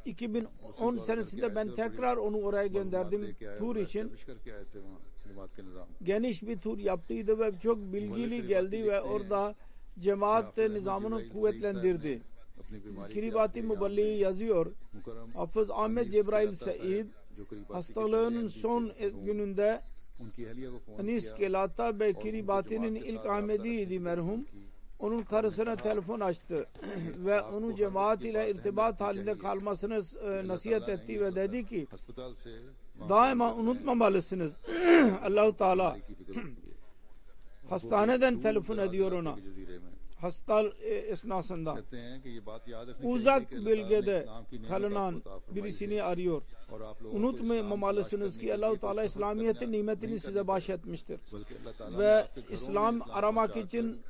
2010 senesinde ben tekrar onu oraya gönderdim tur için. Geniş bir tur yaptıydı ve çok bilgili geldi ve orada cemaat nizamını kuvvetlendirdi. Kiribati Muballiği yazıyor. Hafız Ahmet Cebrail Said hastalığının son gününde Anis Kelata ve Kiribati'nin ilk Ahmedi'ydi merhum. Onun karısına telefon açtı ve onu cemaat ile irtibat halinde kalmasını nasihat etti ve dedi ki daima unutmamalısınız. Allah-u Teala hastaneden telefon ediyor ona. Hasta esnasında uzak bölgede kalınan birisini arıyor. Unutmamalısınız ki Allah-u Teala İslamiyet'in nimetini size bahşetmiştir. Ve İslam aramak için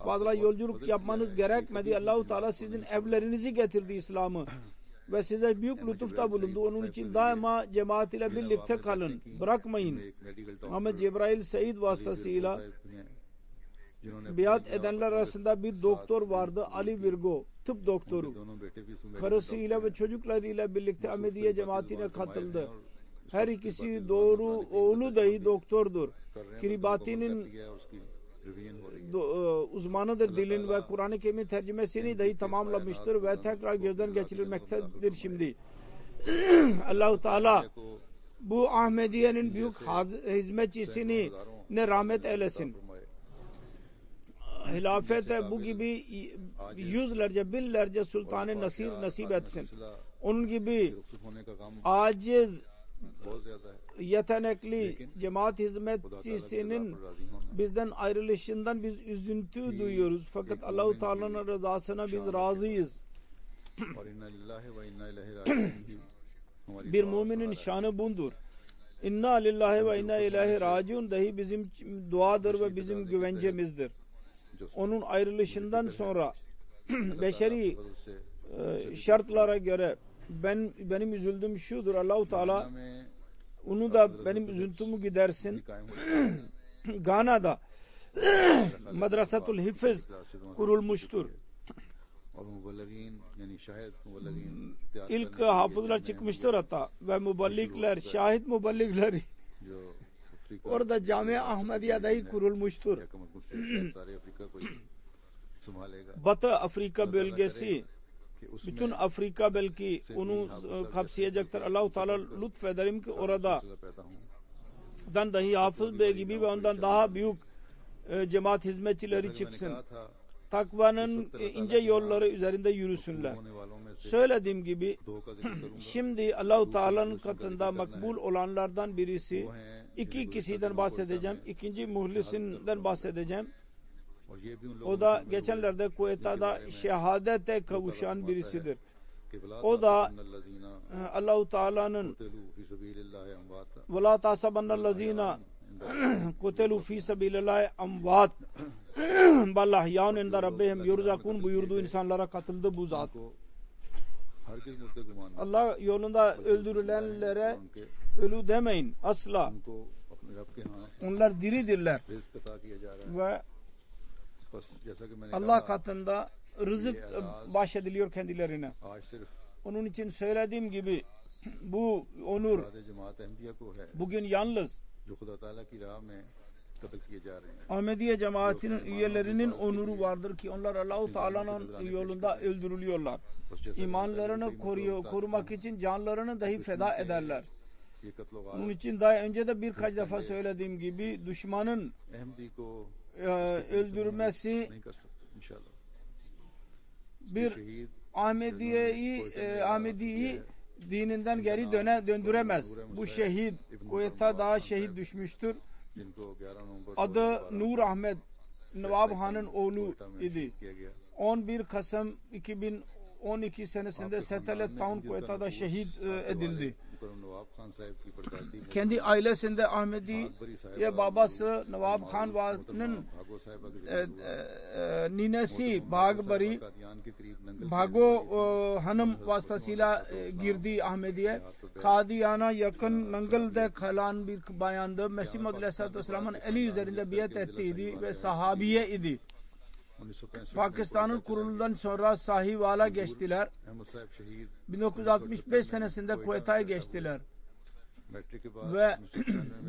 fazla yolculuk yapmanız gerekmedi. Allah-u Teala sizin evlerinizi getirdi İslam'ı ve size büyük lütufta bulundu. Onun için daima cemaat ile birlikte kalın. Bırakmayın. Ahmet Cebrail Said vasıtasıyla biat edenler arasında bir doktor vardı, Ali Virgo, tıp doktoru. Karısıyla ve çocuklarıyla birlikte Ahmediye cemaatine katıldı. Her ikisi doğru oğlu dahi doktordur. Kiribati'nin uzmanıdır, dilin ve Kur'an-ı Kerim'in tercümesini dahi tamamlamıştır ve tekrar gözden geçirilmektedir şimdi. Allah-u Teala bu Ahmediye'nin büyük hizmetçisini ne rahmet eylesin. Hilafete bu gibi yüzlerce binlerce sultanı nasip etsin. Onun gibi aciz yetenekli cemaat hizmetçisinin bizden ayrılışından biz üzüntü duyuyoruz. Fakat Allah-u Teala'nın rızasına biz razıyız. Bir müminin şanı bundur. İnna lillahi ve inna ilahi raciun dahi bizim duadır ve bizim güvencemizdir. Onun ayrılışından sonra beşeri şartlara göre benim üzüldüğüm şudur. Allah-u Teala onu da benim üzüntümü gidersin. Gana'da Madrasatul Hifz kurulmuştur. İlk hafızlar çıkmıştır hatta ve muballikler, şahit muballikler orada Cami-i Ahmediye dahi kurulmuştur. Batı Afrika bölgesi, bütün Afrika belki onu kapsayacaktır. Allah-u Teala lütfederim ki orada dahi Hafız Bey gibi ve ondan daha büyük cemaat hizmetçileri çıksın. Takvanın ince yolları üzerinde yürüsünler. Söylediğim gibi şimdi Allah-u Teala'nın katında makbul olanlardan birisi, iki kişiden bahsedeceğim. İkinci muhlisinden bahsedeceğim. O da geçenlerde Kuveyt'ta şehadete kavuşan birisidir. O da Allah-u Teala'nın وَلَا تَحْسَبَنَّ الَّذ۪ينَ قُتِلُوا ف۪ي سَب۪يلِ اللّٰهِ اَمْوَاتٍ بَلْ اَحْيَاءٌ عِنْدَ رَبِّهِمْ يُرْزَقُونَ buyurduğu insanlara katıldı bu zat. Allah yolunda öldürülenlere ölü demeyin asla. Onlar diridirler ve बस जैसा कि मैंने Allah कहा katında rızık bahşediliyor kendilerine. आज सिर्फ Onun için söylediğim gibi bu onur अफराद जमात अहमदिया को है bugün yalnız जो खुदा ताला की राह में कत्ल किए जा रहे हैं. Ahmediye cemaatinin üyelerinin onuru vardır ki onlar Allah-u Teala'nın yolunda öldürülüyorlar. İmanlarını korumak için canlarını dahi feda ederler. ये कत्ल Bunun için daha önce de birkaç defa söylediğim gibi düşmanın Ahmadi को öldürmesi नहीं कर सकते इंशाल्लाह. bir शहीद Ahmedi'yi dininden geri döndüremez. Bu şehit Kuveyt'ta şehit düşmüştür. जिनको 11 नवंबर Adı Nur Ahmet Nawab Han'ın oğlu idi. किया गया. 11 Kasım 2012 senesinde Setelet Town Kuveyt'ta şehit edildi. मुकर्रम नवाब खान साहब की परदादी में Kendi ailesinde Ahmediye babası Nawab Khan Vaz'ın भागो साहिबा के ninesi Bagbari कादियान के करीब Nangal Bhago hanım vasıtasıyla girdi Ahmediye. Kadiyana yakın Nangal'de kalan bir bayandı. Mesih Maud Aleyhisselatü Vesselam'ın eli üzerinde biat ettiydi ve sahabiye idi. 1965 Pakistan'ın kurulundan sonra Sahiwala geçtiler. Ahmad साहब शहीद 1965 senesinde Kuveyt'a geçtiler. Matric के बाद Ve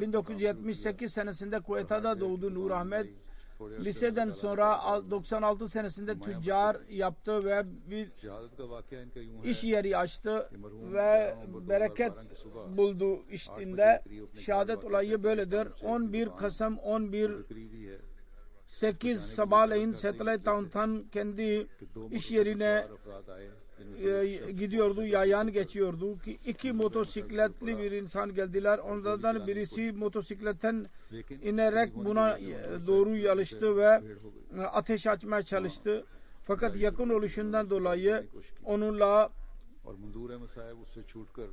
1978 senesinde Kuveyt'ta doğdu Nur Ahmet. Liseden sonra 96 senesinde tüccar yaptı ve bir शहादत का वाकया इनका यूं है iş yeri açtı ve bereket buldu işinde. Şehadet olayı böyledir. 11 Kasım 11 करीबी है 8 sabahleyin Satellite Town'tan kendi iş yerine अफराद आए gidiyordu, yayan geçiyordu ki iki motosikletli bir insan geldiler. Onlardan birisi motosikletten inerek buna doğru yalıştı ve ateş açmaya çalıştı. Fakat yakın oluşundan dolayı onunla और मंजूर अहमद साहब उससे छूटकर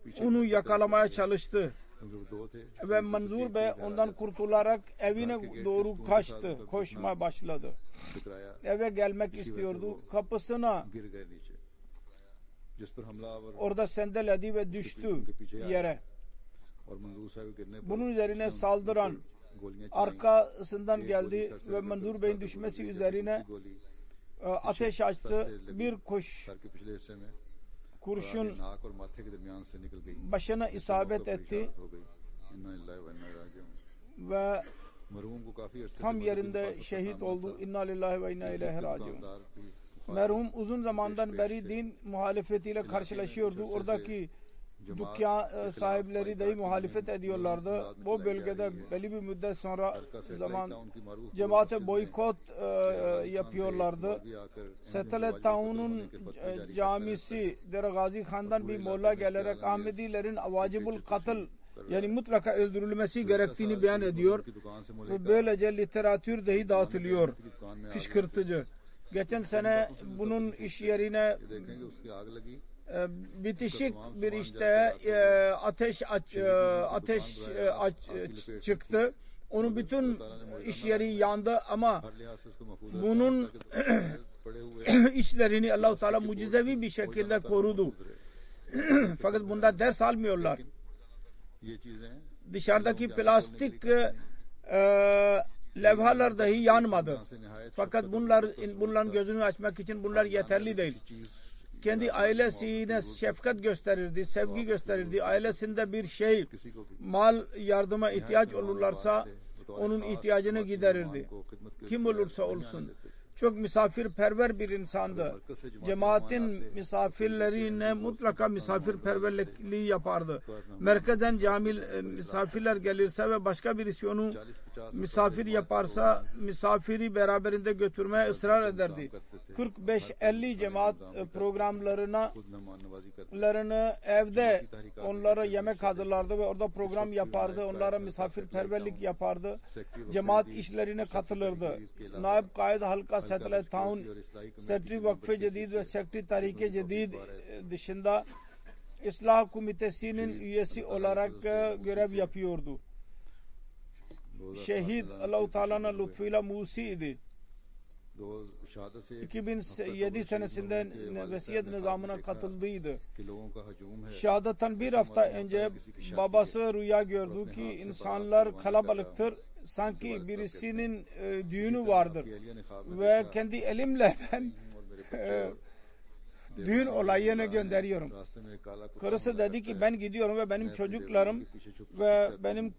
पीछे onu yakalamaya çalıştı. मंजूर दो थे Ve Manzur Bey ondan kurtularak evine doğru kaçtı, koşmaya başladı. टकराया Eve gelmek istiyordu. Kapısına गिर गए नीचे जिस पर हमलावर orada sendeledi ve düştü yere. और मंजूर साहब गिरने पर Bunun üzerine saldıran गोलियां चलाई. arkasından geldi ve Manzur Bey'in düşmesi üzerine गोली ateş açtı. Bir सर के पिछले हिस्से में kurşun नाक और माथे के दरमियान से निकल गई. başına isabet etti हो गई. इन्ना लिल्लाहि व इन्ना इलैहि राजिऊन. ve मरहूम को काफी अरसे tam से yerinde şehit oldu. İnna lillahi ve inna ileyhi raciun. दुकानदार भी Merhum uzun zamandan beri din muhalefetiyle karşılaşıyordu. Oradaki dükkan sahipleri dahi muhalefet ediyorlardı. Bu bölgede belli bir müddet sonra zaman cemaate boykot yapıyorlardı. भी आकर Satellite Town'un camisi Dere Gazi Khan'dan bir molla gelerek Ahmedilerin vacibul katıl yani mutlaka öldürülmesi gerektiğini beyan ediyor. की दुकान से Ve böylece literatür dahi dağıtılıyor. दुकान में Kışkırtıcı. Geçen sene bunun iş yerine देखेंगे उसकी आग लगी. bitişik bir işte ateş çıktı. Onun bütün iş yeri yandı ama हर लिहाज से उसको महफूज bunun पड़े हुए işlerini Allah-u Teala mucizevi bir şekilde korudu. Fakat bunda ders almıyorlar. ये चीजें Dışarıdaki plastik levhalar dahi yanmadı. Fakat bunların gözünü açmak için bunlar yeterli değil. चीज Kendi ailesine şefkat gösterirdi, sevgi gösterirdi. Ailesinde bir şey, किसी को भी mal yardıma ihtiyaç olurlarsa onun ihtiyacını giderirdi. Kim olursa olsun. Çok misafirperver bir insandı. Cemaatin misafirlerine mutlaka misafirperverliği yapardı. Merkezden misafirler gelirse ve başka birisi onu misafir yaparsa misafiri beraberinde götürmeye ısrar ederdi. 45-50 cemaat programlarına खुद मेहमान नवाजी करते evde onlara yemek hazırlardı ve orada program yapardı. Onlara misafirperverlik yapardı. Cemaat işlerine katılırdı. Naib Kaid Halka Satellite Town, Sekreteri Vakfe Cedid ve Sekreteri Tahrik-i Cedid dışında İslah Komitesi'nin üyesi olarak görev yapıyordu. Şehit Allah-u Teala'nın lütfuyla Musi idi. 2007 senesinde vesiyet nizamına katıldıydı. Şehadetten bir hafta önce babası rüya gördü ki insanlar kalabalıktır. Sanki birisinin düğünü vardır. Ve kendi elimle ben düğün olayını gönderiyorum. Karısı dedi ki ben gidiyorum ve benim çocuklarım ve benim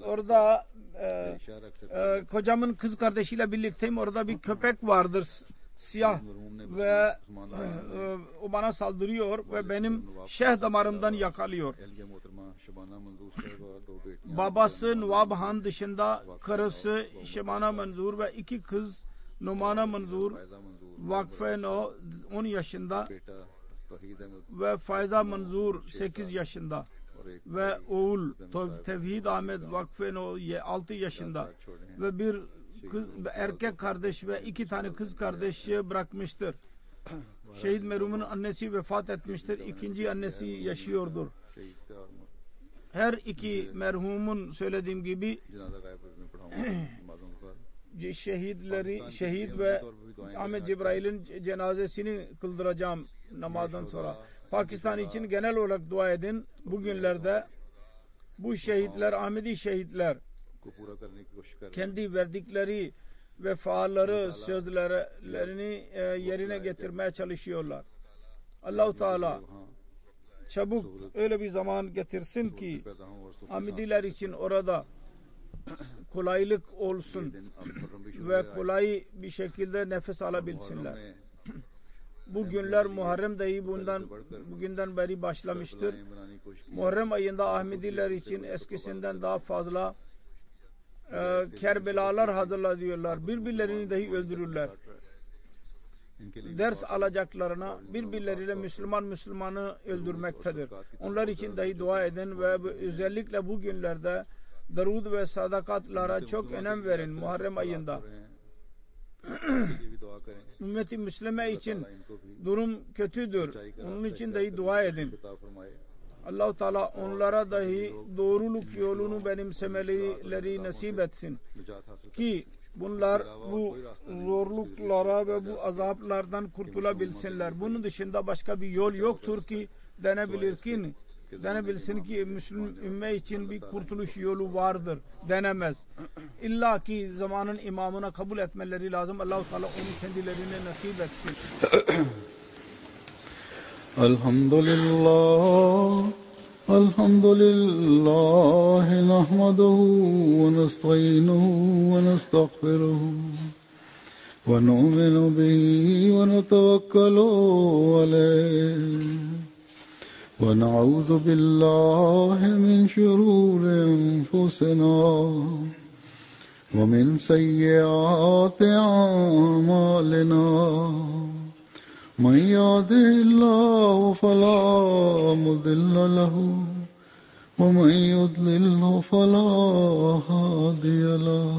orada kocamın kız kardeşiyle birlikteyim. Orada bir köpek vardır siyah ve o bana saldırıyor ve benim şeh damarımdan yakalıyor. Babası Nuwab Han dışında karısı Şebana Manzur ve iki kız Numana Manzur vakfe 10 yaşında ve Faiza Manzur 8 yaşında ve oğul Tevhid Ahmet vakfe 6 yaşında ve bir kız, erkek kardeş ve 2 tane kız kardeşi bırakmıştır. Şehit merhumun annesi vefat etmiştir. İkinci annesi yaşıyordur. Her iki merhumun söylediğim gibi şehit ve Ahmet Cebrail'in cenazesini kıldıracağım namazdan sonra. Pakistan için genel olarak dua edin. Bugünlerde bu şehitler, Ahmedi şehitler kendi verdikleri vefaları, sözlerini yerine getirmeye çalışıyorlar. Allah-u Teala çabuk öyle bir zaman getirsin ki Ahmediler için orada kolaylık olsun ve kolay bir şekilde nefes alabilsinler. Bu günler Muharrem dahi bugünden beri başlamıştır. Muharrem ayında Ahmediler için eskisinden daha fazla Kerbelalar hazırlıyorlar. Birbirlerini dahi öldürürler. Ders alacaklarına birbirleriyle Müslümanı öldürmektedir. Onlar için dahi dua edin ve özellikle bu günlerde darud ve sadakatlara çok önem verin Muharrem ayında. Ümmeti Müslüme için durum kötüdür. Onun için dahi dua edin. Allah-u Teala onlara dahi doğruluk yolunu benimsemeleri nasip etsin. Ki bunlar bu zorluklara ve bu azaplardan kurtulabilsinler. Bunun dışında başka bir yol yoktur ki denebilsin ki Müslüm ümme için bir kurtuluş yolu vardır. Denemez. İlla ki zamanın imamına kabul etmeleri lazım. Allah-u Teala onu kendilerine nasip etsin. Elhamdülillah nahmaduhu ve nestainuhu ve nestağfiruhu ve nu'minu bihi ve netevekkalu aleyh ve na'udzu billahi min şururi enfusina ve min seyyiati a'malina. من يهده الله فلا مضل له ومن يضلله فلا هادي له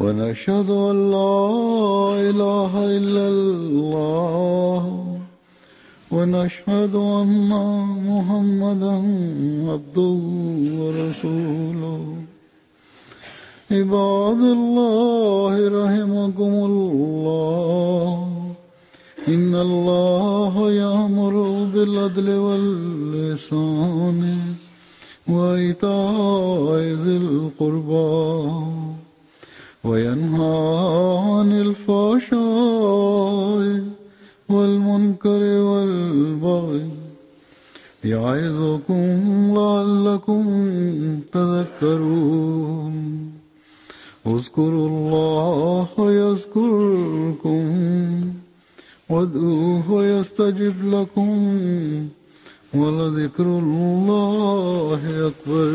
ونشهد أن لا إله إلا الله ونشهد أن محمدا عبده ورسوله عباد الله رحمكم الله إن الله يأمر بالعدل والإحسان وإيتاء ذي القربى وينهى عن الفحشاء والمنكر والبغي يعظكم لعلكم تذكرون اذكروا الله يذكركم وادعوه يستجب لكم ولذكر الله أكبر.